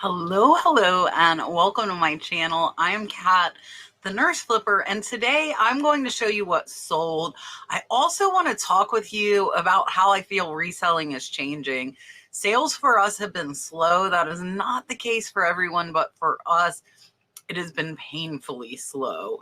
Hello, and welcome to my channel. I am Kat, the Nurse Flipper, and today I'm going to show you what sold. I also want to talk with you about how I feel reselling is changing. Sales for us have been slow. That is not the case for everyone, but for us, it has been painfully slow.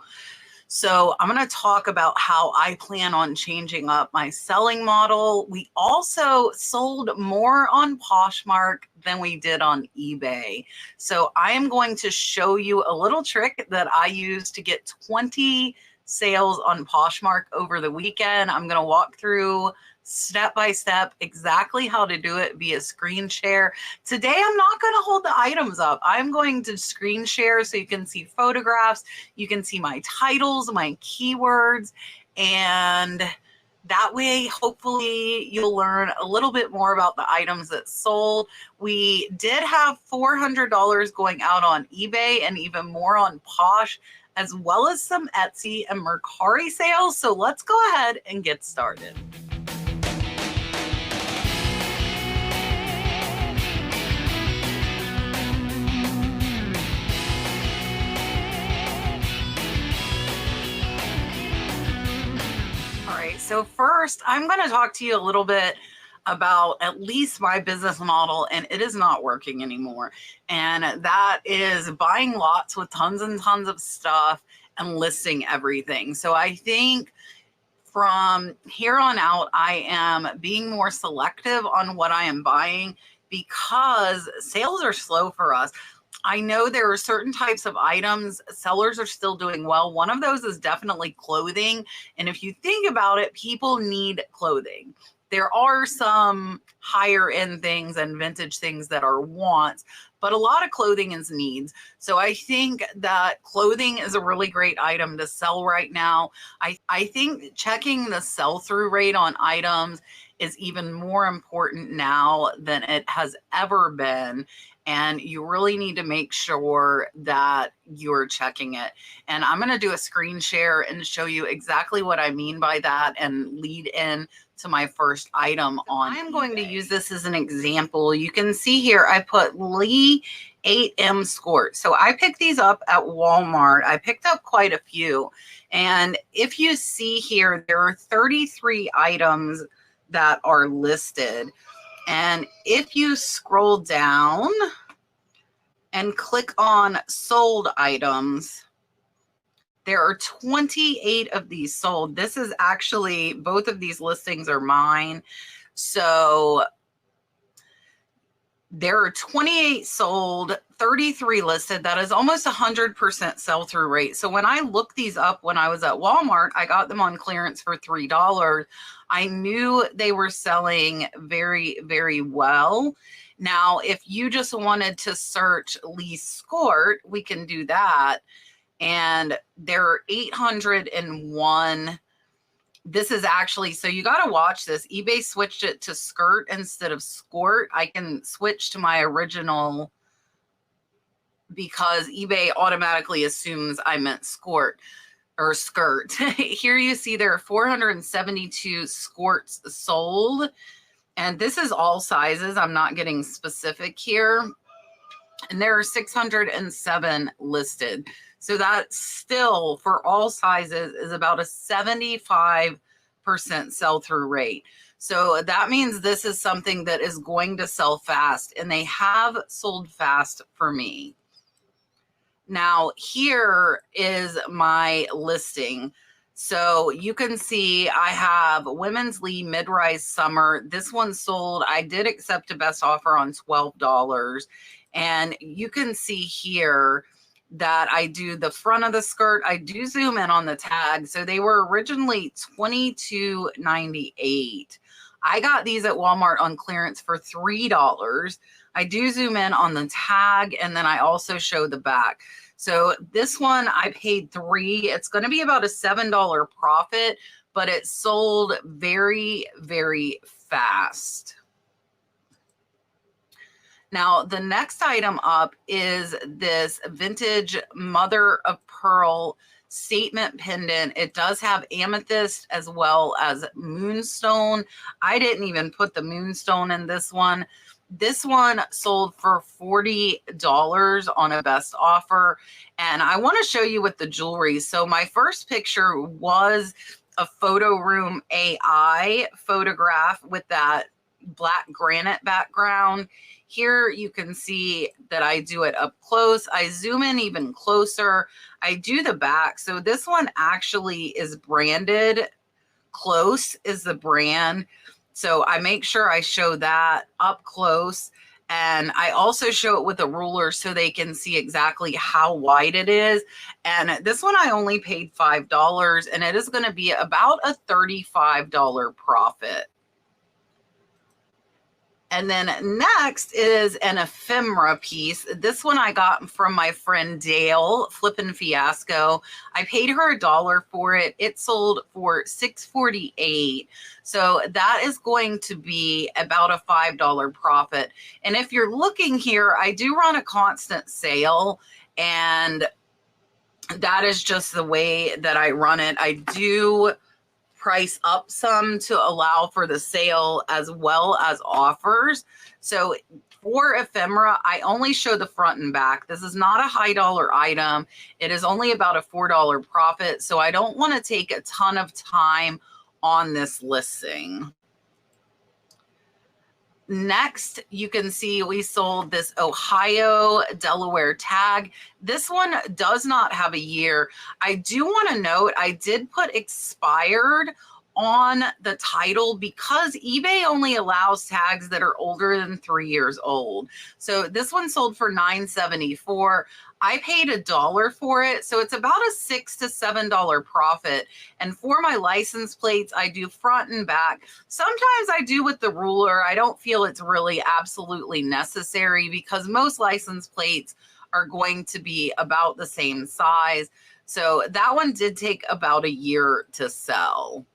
So I'm going to talk about how I plan on changing up my selling model. We also sold more on Poshmark than we did on eBay. So I am going to show you a little trick that I used to get 20 sales on Poshmark over the weekend. I'm going to walk through step by step exactly how to do it via screen share. Today, I'm not going to hold the items up. I'm going to screen share so you can see photographs, you can see my titles, my keywords, and that way, hopefully, you'll learn a little bit more about the items that sold. We did have $400 going out on eBay and even more on Posh, as well as some Etsy and Mercari sales. So let's go ahead and get started. So first, I'm going to talk to you a little bit about at least my business model, and it is not working anymore. And that is buying lots with tons and tons of stuff and listing everything. So I think from here on out, I am being more selective on what I am buying because sales are slow for us. I know there are certain types of items sellers are still doing well. One of those is definitely clothing. And if you think about it, people need clothing. There are some higher end things and vintage things that are wants, but a lot of clothing is needs. So I think that clothing is a really great item to sell right now. I think checking the sell-through rate on items is even more important now than it has ever been. And you really need to make sure that you're checking it. And I'm going to do a screen share and show you exactly what I mean by that and lead in to my first item on eBay. I'm going to use this as an example. You can see here I put Lee 8M skirt. So I picked these up at Walmart. I picked up quite a few. And if you see here, there are 33 items that are listed. And if you scroll down and click on sold items, there are 28 of these sold. This is actually, both of these listings are mine. So there are 28 sold, 33 listed. That is almost 100% sell-through rate. So when I looked these up when I was at Walmart, I got them on clearance for $3. I knew they were selling very, very well. Now, if you just wanted to search Lee skirt, we can do that. And there are 801. This is actually, so you got to watch this. eBay switched it to skirt instead of skort. I can switch to my original because eBay automatically assumes I meant skort or skirt. Here you see there are 472 skirts sold. And this is all sizes. I'm not getting specific here. And there are 607 listed. So that still, for all sizes, is about a 75% sell-through rate. So that means this is something that is going to sell fast, and they have sold fast for me. Now, here is my listing. So you can see I have Women's Lee Mid-Rise Summer. This one sold. I did accept a best offer on $12. And you can see here that I do the front of the skirt. I do zoom in on the tag. So they were originally $22.98. I got these at Walmart on clearance for $3. I do zoom in on the tag, and then I also show the back. So this one I paid $3. It's going to be about a $7 profit, but it sold very, very fast. Now, the next item up is this vintage mother of pearl statement pendant. It does have amethyst as well as moonstone. I didn't even put the moonstone in this one. This one sold for $40 on a best offer. And I want to show you with the jewelry. So my first picture was a photo room AI photograph with that black granite background. Here you can see that I do it up close. I zoom in even closer. I do the back. So this one actually is branded. Close is the brand. So I make sure I show that up close. And I also show it with a ruler so they can see exactly how wide it is. And this one I only paid $5, and it is going to be about a $35 profit. And then next is an ephemera piece. This one I got from my friend Dale, Flippin' Fiasco. I paid her $1 for it. It sold for $6.48. So that is going to be about a $5 profit. And if you're looking here, I do run a constant sale, and that is just the way that I run it. I do price up some to allow for the sale as well as offers. So for ephemera, I only show the front and back. This is not a high dollar item. It is only about a $4 profit. So I don't want to take a ton of time on this listing. Next, you can see we sold this Ohio Delaware tag. This one does not have a year. I do want to note I did put expired on the title because eBay only allows tags that are older than 3 years old. So this one sold for $9.74. I paid $1 for it, so it's about a $6 to $7 profit. And for my license plates, I do front and back. Sometimes I do with the ruler. I don't feel it's really absolutely necessary because most license plates are going to be about the same size. So that one did take about a year to sell.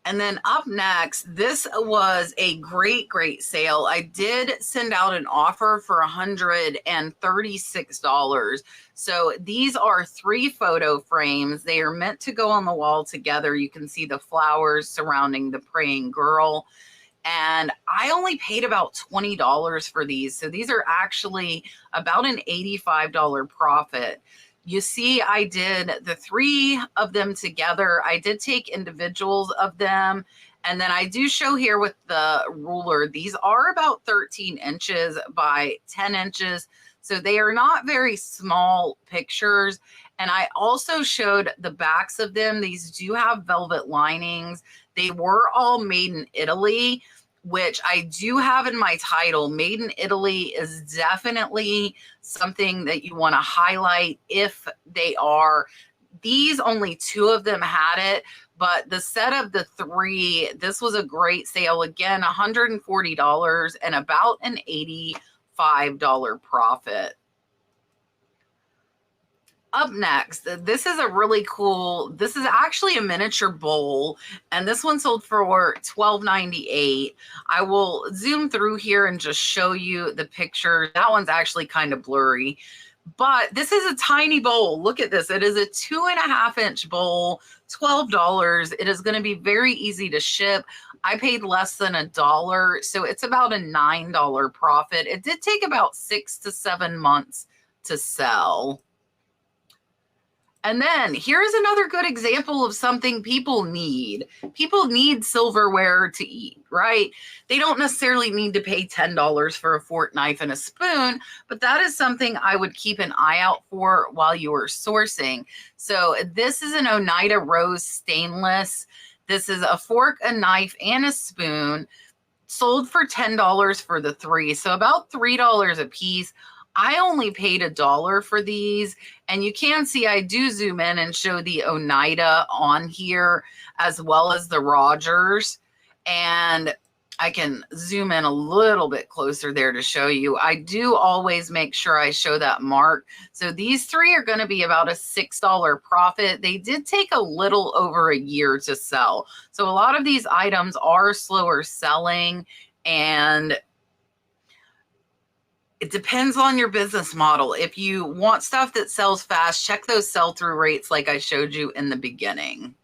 And then up next, this was a great sale. I did send out an offer for $136. So these are 3 photo frames. They are meant to go on the wall together. You can see the flowers surrounding the praying girl. And I only paid about $20 for these. So these are actually about an $85 profit. You see, I did the 3 of them together. I did take individuals of them. And then I do show here with the ruler, these are about 13 inches by 10 inches. So they are not very small pictures. And I also showed the backs of them. These do have velvet linings. They were all made in Italy, which I do have in my title. Made in Italy is definitely something that you want to highlight if they are. These only 2 of them had it, but the set of the 3, this was a great sale. Again, $140 and about an $85 profit. Up next, this is a really cool, this is actually a miniature bowl, and this one sold for $12.98. I will zoom through here and just show you the picture. That one's actually kind of blurry, but this is a tiny bowl. Look at this. It is a 2.5-inch bowl, $12. It is going to be very easy to ship. I paid less than $1, so it's about a $9 profit. It did take about 6 to 7 months to sell. And then here's another good example of something people need. People need silverware to eat, right? They don't necessarily need to pay $10 for a fork, knife, and a spoon, but that is something I would keep an eye out for while you are sourcing. So this is an Oneida Rose stainless. This is a fork, a knife, and a spoon. Sold for $10 for the 3, so about $3 a piece. I only paid $1 for these, and you can see I do zoom in and show the Oneida on here as well as the Rogers, and I can zoom in a little bit closer there to show you. I do always make sure I show that mark. So these 3 are going to be about a $6 profit. They did take a little over a year to sell. So a lot of these items are slower selling, and it depends on your business model. If you want stuff that sells fast, check those sell-through rates like I showed you in the beginning.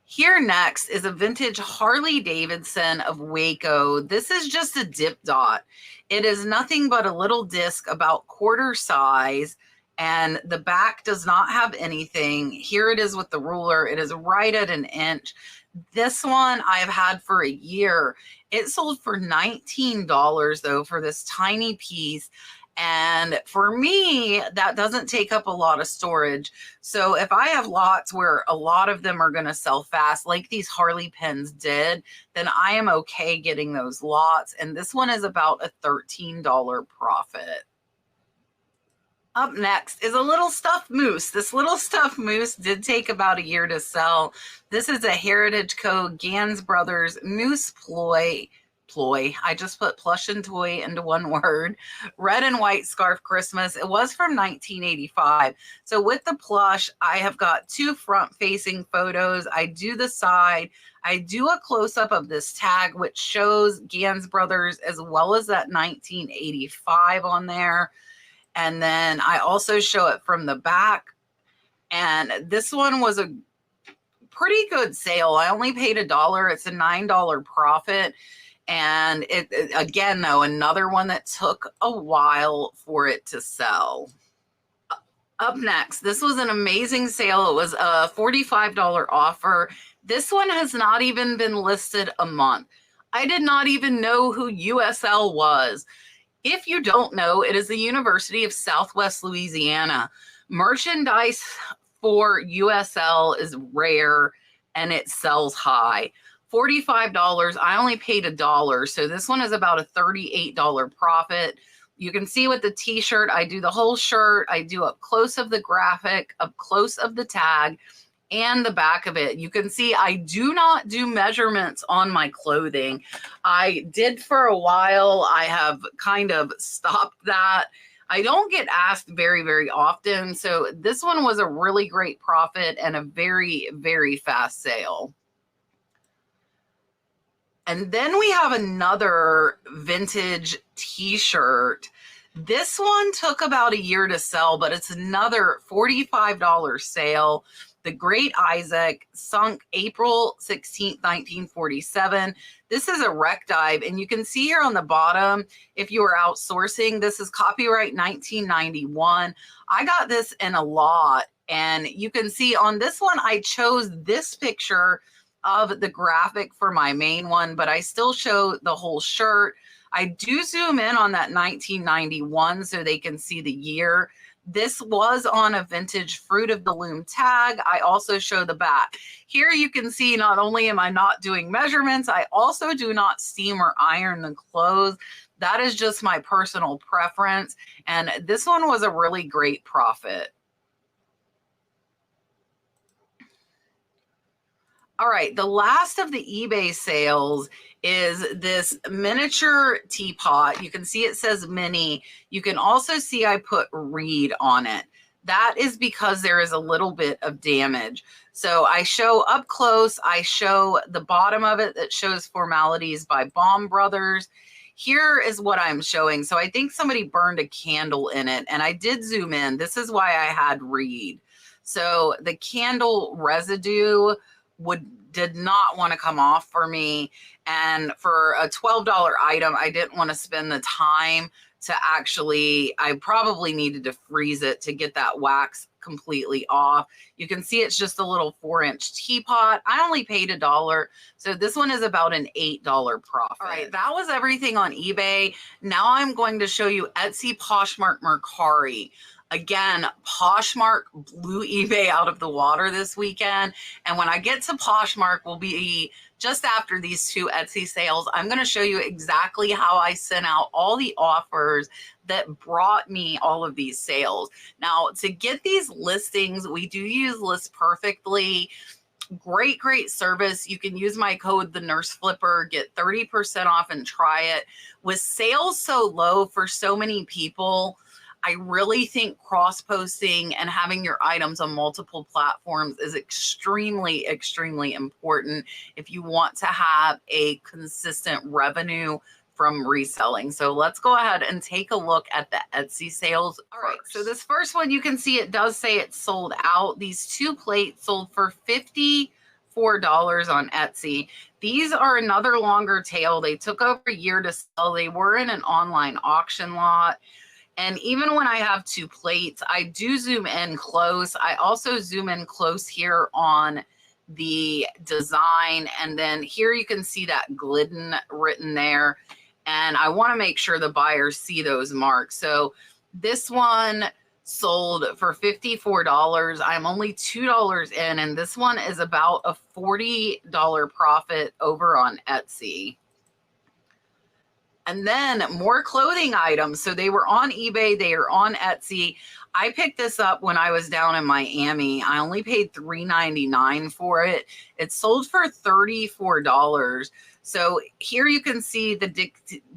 Here next is a vintage Harley Davidson of Waco. This is just a dip dot. It is nothing but a little disc about quarter size, and the back does not have anything. Here it is with the ruler. It is right at an inch. This one I have had for a year. It sold for $19 though for this tiny piece. And for me, that doesn't take up a lot of storage. So if I have lots where a lot of them are going to sell fast, like these Harley pens did, then I am okay getting those lots. And this one is about a $13 profit. Up next is a little stuffed moose. This little stuffed moose did take about a year to sell. This is a Heritage Co. Gans Brothers Moose Ploy. I just put plush and toy into one word. Red and white scarf Christmas. It was from 1985. So with the plush, I have got two front-facing photos. I do the side. I do a close-up of this tag, which shows Gans Brothers as well as that 1985 on there. And then I also show it from the back. And this one was a pretty good sale. I only paid $1. It's a $9 profit. And it again, though, another one that took a while for it to sell. Up next, this was an amazing sale. It was a $45 offer. This one has not even been listed a month. I did not even know who USL was. If you don't know, it is the University of Southwest Louisiana. Merchandise for USL is rare and it sells high. $45. I only paid $1. So this one is about a $38 profit. You can see with the t-shirt, I do the whole shirt. I do up close of the graphic, up close of the tag, and the back of it. You can see I do not do measurements on my clothing. I did for a while. I have kind of stopped that. I don't get asked very, very often. So this one was a really great profit and a very, very fast sale. And then we have another vintage t-shirt. This one took about a year to sell, but it's another $45 sale. The Great Isaac, sunk April 16th, 1947. This is a wreck dive, and you can see here on the bottom, if you are outsourcing, this is copyright 1991. I got this in Alot, and you can see on this one, I chose this picture of the graphic for my main one, but I still show the whole shirt. I do zoom in on that 1991 so they can see the year. This was on a vintage Fruit of the Loom tag. I also show the back. Here you can see not only am I not doing measurements, I also do not steam or iron the clothes. That is just my personal preference. And this one was a really great profit. All right, the last of the eBay sales is this miniature teapot. You can see it says mini. You can also see I put Reed on it. That is because there is a little bit of damage. So I show up close. I show the bottom of it that shows Formalities by Baum Brothers. Here is what I'm showing. So I think somebody burned a candle in it, and I did zoom in. This is why I had Reed. So the candle residue did not want to come off for me. And for a $12 item, I didn't want to spend the time to actually, I probably needed to freeze it to get that wax completely off. You can see it's just a little 4-inch teapot. I only paid $1. So this one is about an $8 profit. All right, that was everything on eBay. Now I'm going to show you Etsy, Poshmark, Mercari. Again, Poshmark blew eBay out of the water this weekend. And when I get to Poshmark, will be just after these two Etsy sales. I'm going to show you exactly how I sent out all the offers that brought me all of these sales. Now, to get these listings, we do use List Perfectly. Great, great service. You can use my code, The Nurse Flipper, get 30% off and try it. With sales so low for so many people, I really think cross-posting and having your items on multiple platforms is extremely, extremely important if you want to have a consistent revenue from reselling. So let's go ahead and take a look at the Etsy sales. All right, so this first one, you can see it does say it's sold out. These two plates sold for $54. $54 on Etsy. These are another longer tail. They took over a year to sell. They were in an online auction lot. And even when I have two plates, I do zoom in close. I also zoom in close here on the design. And then here you can see that Glidden written there. And I want to make sure the buyers see those marks. So this one sold for $54. I'm only $2 in, and this one is about a $40 profit over on Etsy. And then more clothing items. So they were on eBay, they are on Etsy. I picked this up when I was down in Miami. I only paid $3.99 for it. It sold for $34. So here you can see the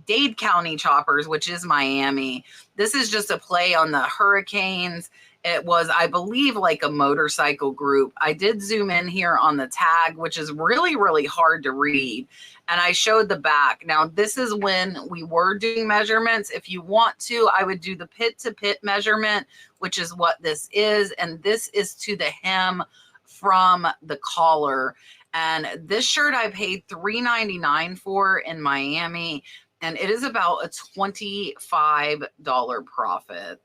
Dade County choppers, which is Miami. This is just a play on the Hurricanes. It was, I believe, like a motorcycle group. I did zoom in here on the tag, which is really, really hard to read. And I showed the back. Now, this is when we were doing measurements. If you want to, I would do the pit to pit measurement, which is what this is. And this is to the hem from the collar. And this shirt I paid $3.99 for in Miami. And it is about a $25 profit.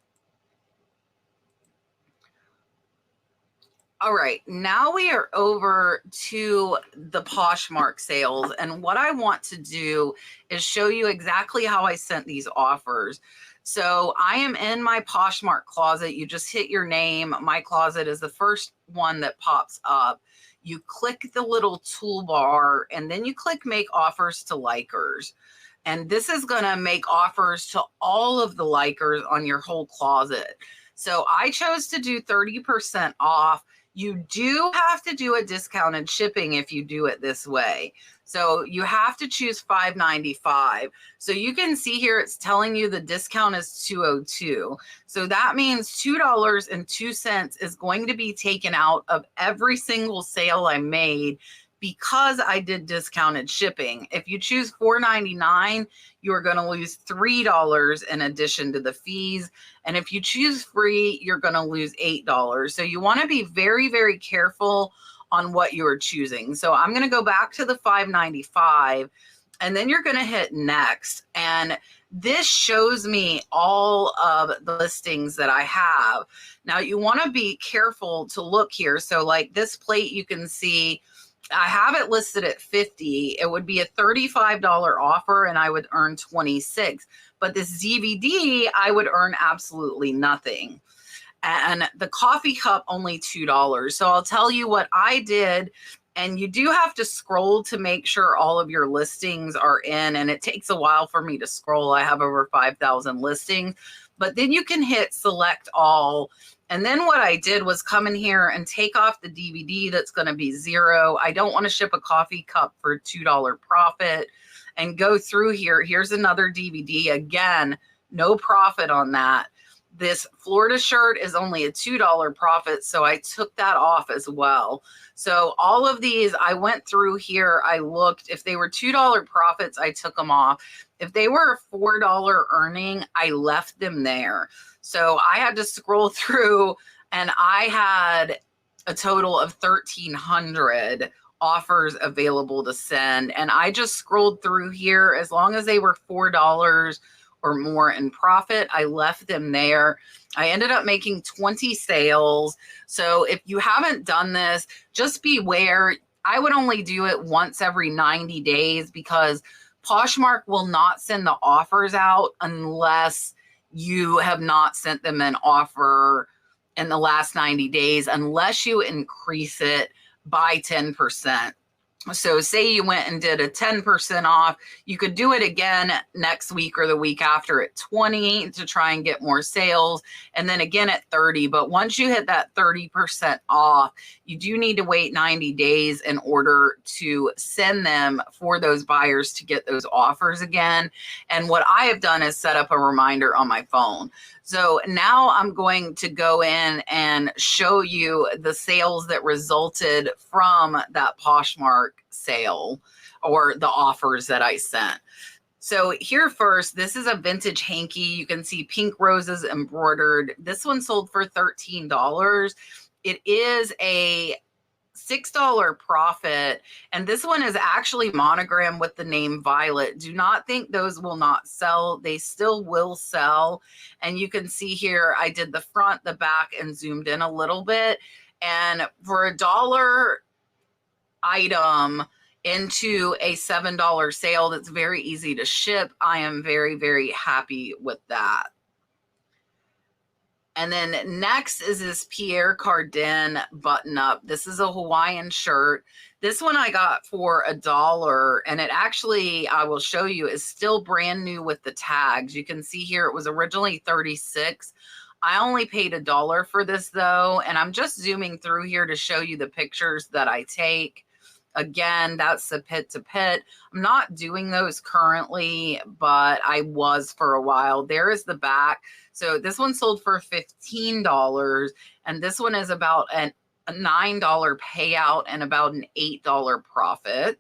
All right, now we are over to the Poshmark sales. And what I want to do is show you exactly how I sent these offers. So I am in my Poshmark closet. You just hit your name. My closet is the first one that pops up. You click the little toolbar and then you click make offers to likers. And this is going to make offers to all of the likers on your whole closet. So I chose to do 30% off. You do have to do a discounted shipping if you do it this way. So you have to choose $5.95. So you can see here it's telling you the discount is $2.02. So that means $2.02 is going to be taken out of every single sale I made because I did discounted shipping. If you choose $4.99, you're going to lose $3 in addition to the fees. And if you choose free, you're going to lose $8. So you want to be very, very careful on what you're choosing. So I'm going to go back to the $5.95 and then you're going to hit next. And this shows me all of the listings that I have. Now you want to be careful to look here. So like this plate, you can see I have it listed at $50. It would be a $35 offer and I would earn $26. But this DVD, I would earn absolutely nothing. And the coffee cup, only $2. So I'll tell you what I did. And you do have to scroll to make sure all of your listings are in. And it takes a while for me to scroll. I have over 5,000 listings. But then you can hit select all. And then what I did was come in here and take off the DVD that's going to be $0. I don't want to ship a coffee cup for a $2 profit and go through here. Here's another DVD. Again, no profit on that. This Florida shirt is only a $2 profit, so I took that off as well. So all of these, I went through here. I looked. If they were $2 profits, I took them off. If they were a $4 earning, I left them there. So I had to scroll through, and I had a total of 1,300 offers available to send. And I just scrolled through here. As long as they were $4 or more in profit, I left them there. I ended up making 20 sales. So if you haven't done this, just beware. I would only do it once every 90 days because Poshmark will not send the offers out unless you have not sent them an offer in the last 90 days, unless you increase it by 10%. So say you went and did a 10% off, you could do it again next week or the week after at 20 to try and get more sales, and then again at 30. But once you hit that 30% off, you do need to wait 90 days in order to send them for those buyers to get those offers again. And what I have done is set up a reminder on my phone. So now I'm going to go in and show you the sales that resulted from that Poshmark sale or the offers that I sent. So here first, this is a vintage hanky. You can see pink roses embroidered. This one sold for $13. It is a $6 profit. And this one is actually monogrammed with the name Violet. Do not think those will not sell. They still will sell. And you can see here, I did the front, the back, and zoomed in a little bit. And for $1 item into a $7 sale that's very easy to ship, I am very, very happy with that. And then next is this Pierre Cardin button up. This is a Hawaiian shirt. This one I got for $1, and it actually, I will show you, is still brand new with the tags. You can see here it was originally $36. I only paid $1 for this though, and I'm just zooming through here to show you the pictures that I take. Again, that's the pit to pit. I'm not doing those currently, but I was for a while. There is the back. So this one sold for $15, and this one is about a $9 payout and about an $8 profit.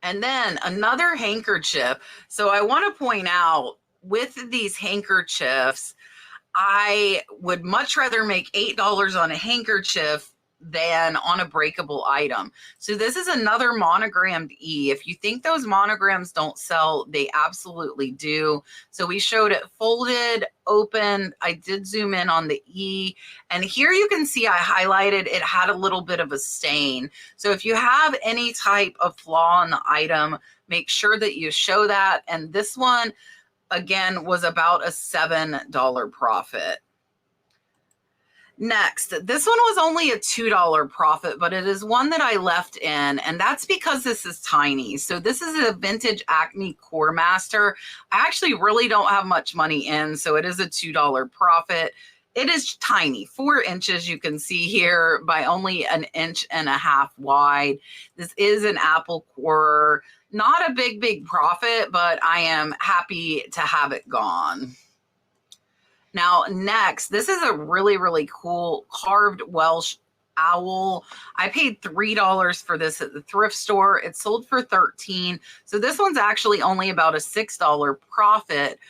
And then another handkerchief. So I want to point out, with these handkerchiefs, I would much rather make $8 on a handkerchief than on a breakable item. So this is another monogrammed E. If you think those monograms don't sell, they absolutely do. So we showed it folded, open. I did zoom in on the E, and here you can see I highlighted it had a little bit of a stain. So if you have any type of flaw in the item, make sure that you show that. And this one, again, was about a $7 profit. Next, this one was only a $2 profit, but it is one that I left in, and that's because this is tiny. So this is a vintage Acme Core Master. I actually really don't have much money in, so it is a $2 profit. It is tiny, 4 inches, you can see here, by only 1.5 inches wide. This is an apple core. Not a big profit, but I am happy to have it gone. Now, next, this is a really, really cool carved Welsh owl. I paid $3 for this at the thrift store. It sold for $13. So this one's actually only about a $6 profit,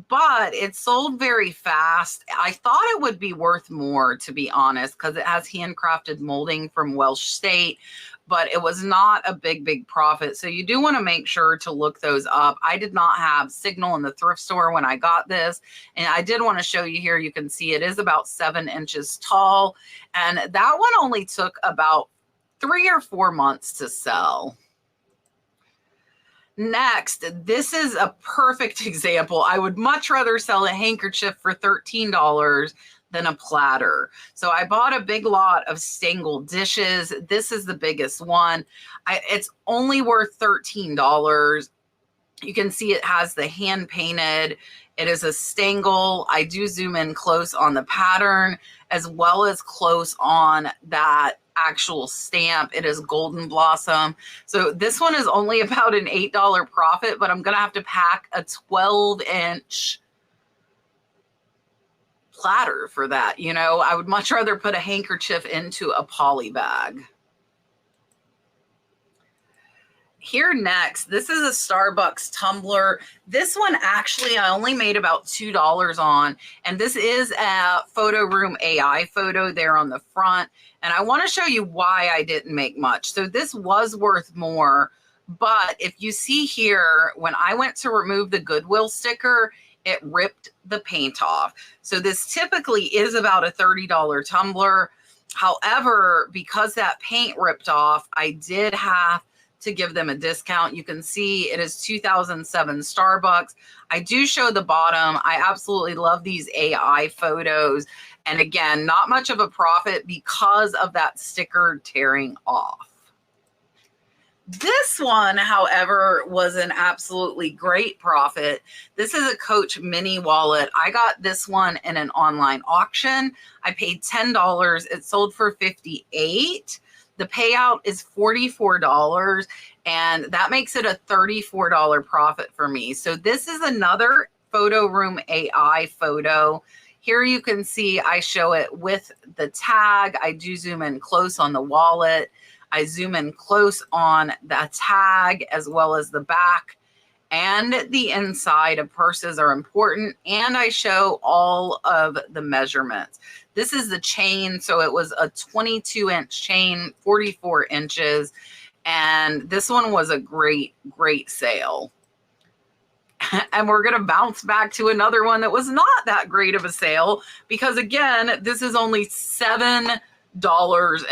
but it sold very fast. I thought it would be worth more, to be honest, because it has handcrafted molding from Welsh State, but it was not a big profit. So you do want to make sure to look those up. I did not have signal in the thrift store when I got this. And I did want to show you here. You can see it is about 7 inches tall. And that one only took about 3 or 4 months to sell. Next, this is a perfect example. I would much rather sell a handkerchief for $13 than a platter. So I bought a big lot of Stengel dishes. This is the biggest one. It's only worth $13. You can see it has the hand painted. It is a Stengel. I do zoom in close on the pattern as well as close on that actual stamp. It is Golden Blossom. So this one is only about an $8 profit, but I'm going to have to pack a 12-inch platter for that. You know, I would much rather put a handkerchief into a poly bag. Here next, this is a Starbucks tumbler. This one actually I only made about $2 on, and this is a Photo Room AI photo there on the front. And I want to show you why I didn't make much. So this was worth more, but if you see here, when I went to remove the Goodwill sticker, it ripped the paint off. So this typically is about a $30 tumbler. However, because that paint ripped off, I did have to give them a discount. You can see it is 2007 Starbucks. I do show the bottom. I absolutely love these AI photos. And again, not much of a profit because of that sticker tearing off. This one, however, was an absolutely great profit. This is a Coach mini wallet. I got this one in an online auction. I paid $10. It sold for $58. The payout is $44, and that makes it a $34 profit for me. So this is another Photo Room AI photo. Here you can see I show it with the tag. I do zoom in close on the wallet. I zoom in close on the tag as well as the back. and the inside of purses are important, and I show all of the measurements. This is the chain, so it was a 22-inch chain, 44 inches, and this one was a great sale. And we're going to bounce back to another one that was not that great of a sale, because again, this is only $7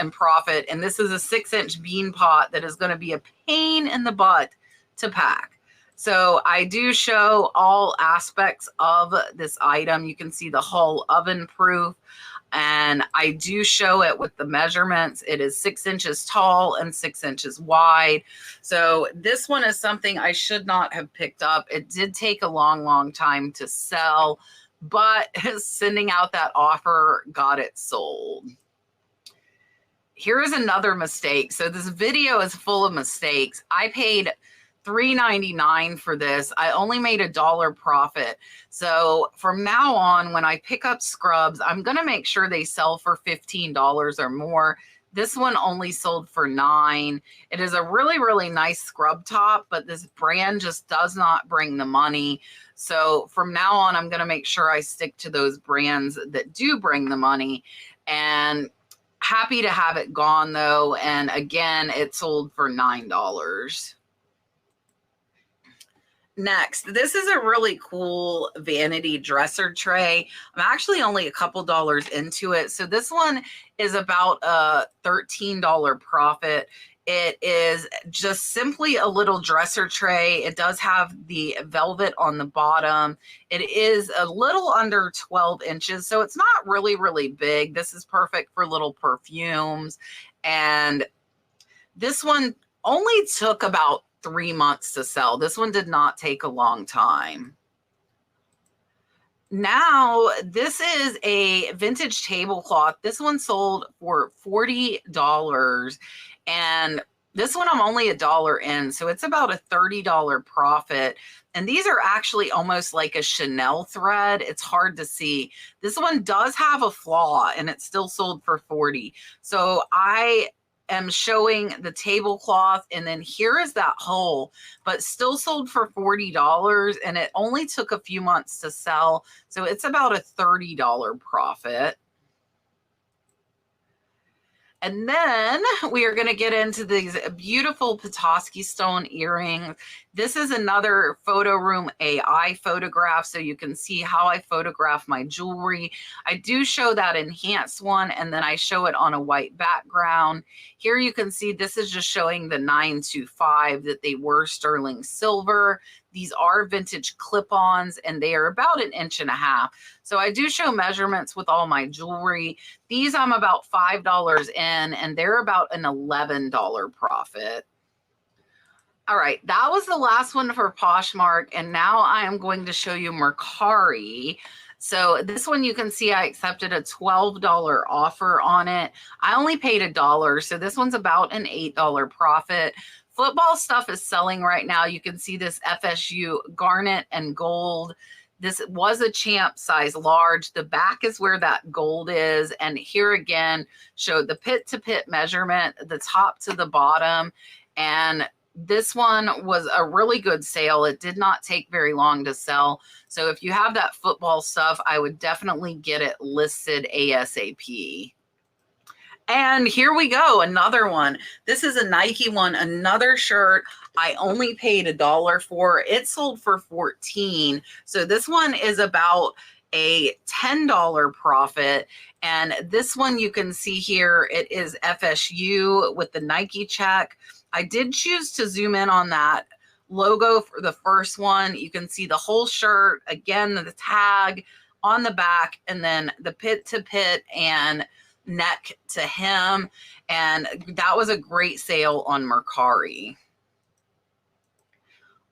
in profit, and this is a 6-inch bean pot that is going to be a pain in the butt to pack. So I do show all aspects of this item. You can see the hull oven proof, and I do show it with the measurements. It is 6 inches tall and 6 inches wide. So this one is something I should not have picked up. It did take a long time to sell, but sending out that offer got it sold. Here is another mistake. So this video is full of mistakes. I paid $3.99 for this. I only made $1 profit. So from now on, when I pick up scrubs, I'm going to make sure they sell for $15 or more. This one only sold for $9. It is a really nice scrub top, but this brand just does not bring the money. So from now on, I'm going to make sure I stick to those brands that do bring the money. And happy to have it gone though. And again, it sold for $9. Next, this is a really cool vanity dresser tray. I'm actually only a couple dollars into it. So this one is about a $13 profit. It is just simply a little dresser tray. It does have the velvet on the bottom. It is a little under 12 inches, so it's not really big. This is perfect for little perfumes. And this one only took about 3 months to sell. This one did not take a long time. Now, this is a vintage tablecloth. This one sold for $40. And this one I'm only $1 in, so it's about a $30 profit. And these are actually almost like a Chanel thread. It's hard to see. This one does have a flaw, and it still sold for $40. So I am showing the tablecloth, and then here is that hole, but still sold for $40, and it only took a few months to sell. So it's about a $30 profit. And then we are going to get into these beautiful Petoskey stone earrings. This is another photo room AI photograph, so you can see how I photograph my jewelry. I do show that enhanced one, and then I show it on a white background. Here you can see this is just showing the 925, that they were sterling silver. These are vintage clip-ons, and they are about 1.5 inches. So I do show measurements with all my jewelry. These I'm about $5 in, and they're about an $11 profit. All right, that was the last one for Poshmark, and now I am going to show you Mercari. So this one you can see I accepted a $12 offer on it. I only paid $1, so this one's about an $8 profit. Football stuff is selling right now. You can see this FSU garnet and gold. This was a champ size large. The back is where that gold is. And here again, showed the pit to pit measurement, the top to the bottom. And this one was a really good sale. It did not take very long to sell. So if you have that football stuff, I would definitely get it listed ASAP. And here we go, another one. This is a Nike one, another shirt. I only paid $1 for. It sold for $14. So this one is about a $10 profit. And this one you can see here, it is FSU with the Nike check. I did choose to zoom in on that logo for the first one. You can see the whole shirt, again, the tag on the back, and then the pit to pit and neck to hem. And that was a great sale on Mercari.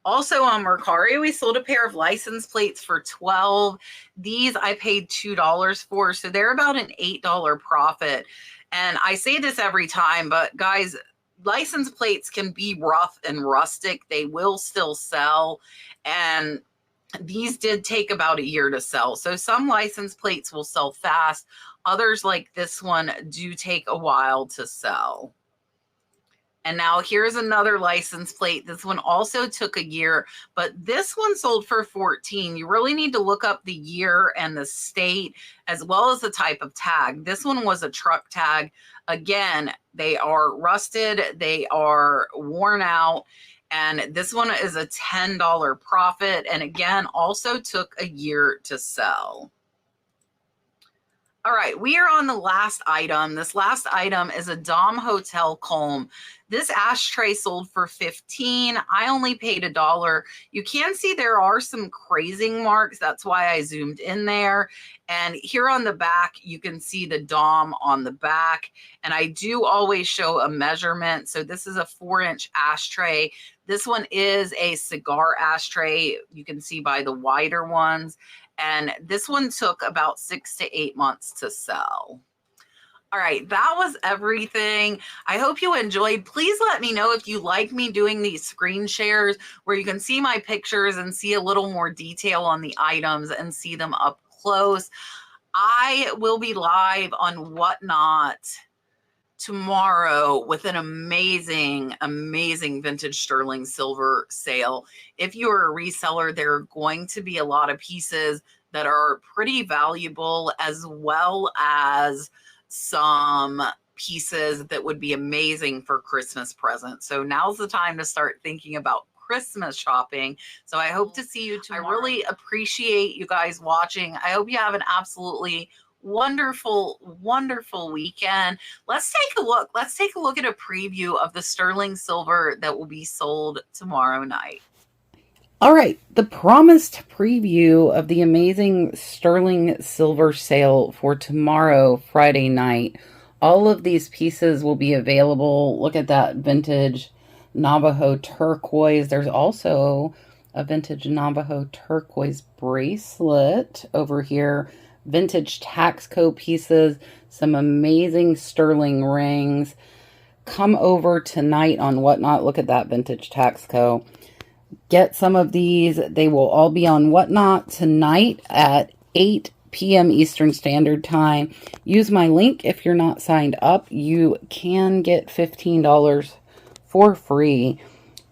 Also on Mercari, we sold a pair of license plates for $12. These I paid $2 for, so they're about an $8 profit. And I say this every time, but guys, license plates can be rough and rustic. They will still sell. And these did take about 1 year to sell. So some license plates will sell fast. Others like this one do take a while to sell. And now here's another license plate. This one also took a year, but this one sold for 14. You really need to look up the year and the state as well as the type of tag. This one was a truck tag. Again, they are rusted, they are worn out, and this one is a $10 profit. And again, also took a year to sell. All right, we are on the last item. This last item is a Dom Hotel comb. This ashtray sold for $15. I only paid $1. You can see there are some crazing marks. That's why I zoomed in there. And here on the back, you can see the Dom on the back. And I do always show a measurement. So this is a 4-inch ashtray. This one is a cigar ashtray. You can see by the wider ones. And this one took about 6 to 8 months to sell. All right, that was everything. I hope you enjoyed. Please let me know if you like me doing these screen shares where you can see my pictures and see a little more detail on the items and see them up close. I will be live on Whatnot tomorrow with an amazing vintage sterling silver sale. If you're a reseller, there are going to be a lot of pieces that are pretty valuable, as well as some pieces that would be amazing for Christmas presents. So now's the time to start thinking about Christmas shopping. So I hope to see you tomorrow. I really appreciate you guys watching. I hope you have an absolutely wonderful weekend. Let's take a look at a preview of the sterling silver that will be sold tomorrow night. All right, the promised preview of the amazing sterling silver sale for tomorrow, Friday night. All of these pieces will be available. Look at that vintage Navajo turquoise. There's also a vintage Navajo turquoise bracelet over here. Vintage Taxco pieces, some amazing sterling rings. Come over tonight on Whatnot. Look at that vintage Taxco. Get some of these. They will all be on Whatnot tonight at 8 p.m. Eastern Standard Time. Use my link if you're not signed up. You can get $15 for free.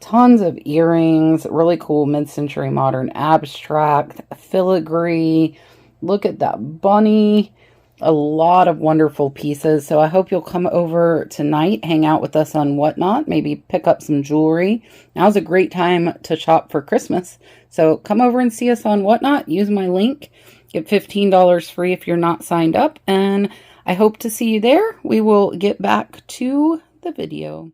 Tons of earrings, really cool mid-century modern abstract, filigree. Look at that bunny. A lot of wonderful pieces. So I hope you'll come over tonight, hang out with us on Whatnot, maybe pick up some jewelry. Now's a great time to shop for Christmas. So come over and see us on Whatnot. Use my link. Get $15 free if you're not signed up. And I hope to see you there. We will get back to the video.